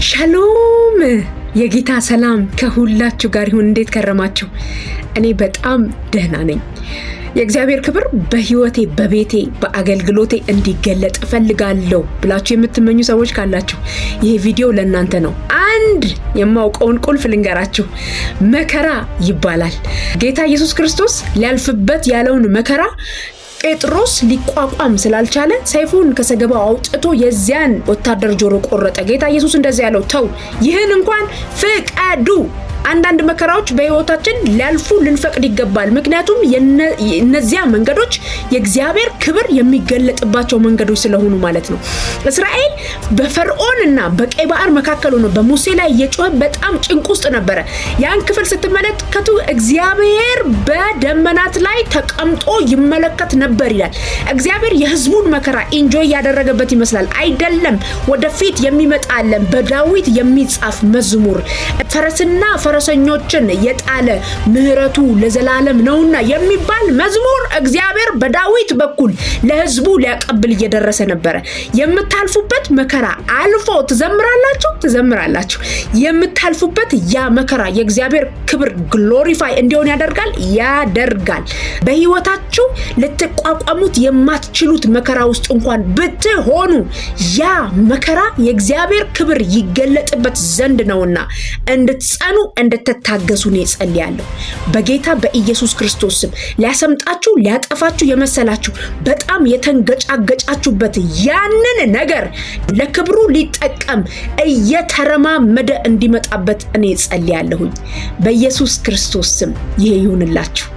ሻሎም የጌታ ሰላም ከሁላችሁ ጋር ይሁን። እንዴት ከረማችሁ? እኔ በጣም ደህና ነኝ። የእግዚአብሔር ክብር በህይወቴ በቤቴ በአገልግሎቴ እንዲገለጥ ፈልጋለሁ ብላችሁ የምትመኙ ሰዎች ካላችሁ ይሄ ቪዲዮ ለእናንተ ነው። አንድ የማውቀውን ቁልፍ ልንገራችሁ። መከራ ይባላል። ጌታ ኢየሱስ ክርስቶስ ሊያልፍበት ያለውን መከራ ጴጥሮስ ሊቋቋም ስላልቻለ ሰይፉን ከሰገባው አውጥቶ የዚያን ወታደር ጆሮ ቆረጠ። ጌታ ኢየሱስ እንደዚህ ያለው ተው፣ ይህን እንኳን ፍቀዱ። አንዳንድ መከራዎች በህይወታችን ሊያልፉ ልንፈቅድ ይገባል። ምክንያቱም እነዚያ መንገዶች የእግዚአብሔር ክብር የሚገለጥባቸው መንገዶች ስለሆኑ ማለት ነው። እስራኤል በፈርዖንና በቀይ ባህር መካከል ሆኖ በሙሴ ላይ እየጮኸ በጣም ጭንቅ ውስጥ ነበረ። ያን ክፍል ስትመለከቱ እግዚአብሔር በደመናት ላይ ተቀምጦ ይመለከት ነበር ይላል። እግዚአብሔር የህዝቡን መከራ ኢንጆይ ያደረገበት ይመስላል። አይደለም። ወደፊት የሚመጣ አለ። በዳዊት የሚጻፍ መዝሙር ፈረስና ፈረሰኞችን የጣለ ምህረቱ ለዘላለም ነውና የሚባል መዝሙር እግዚአብሔር በዳዊት በኩል ለህዝቡ ሊያቀብል እየደረሰ ነበረ። የምታልፉበት መከራ አልፎ ትዘምራላችሁ። የምታልፉበት ያ መከራ የእግዚአብሔር ክብር ግሎሪፋይ እንዲሆን ያደርጋል። በህይወታችሁ ልትቋቋሙት የማትችሉት መከራ ውስጥ እንኳን ብትሆኑ ያ መከራ የእግዚአብሔር ክብር ይገለጥበት ዘንድ ነውና እንድትጸኑ እንድትታገሱ ነው ጸልያለሁ። በጌታ በኢየሱስ ክርስቶስ ስም ሊያሰምጣችሁ ሊያጠፋችሁ የመሰላችሁ በጣም የተንገጫገጫችሁበት ያንን ነገር ለክብሩ ሊጠቀም እየተረማመደ እንዲመጣበት እኔ ጸልያለሁኝ። በኢየሱስ ክርስቶስ ስም ይሄ ይሁንላችሁ።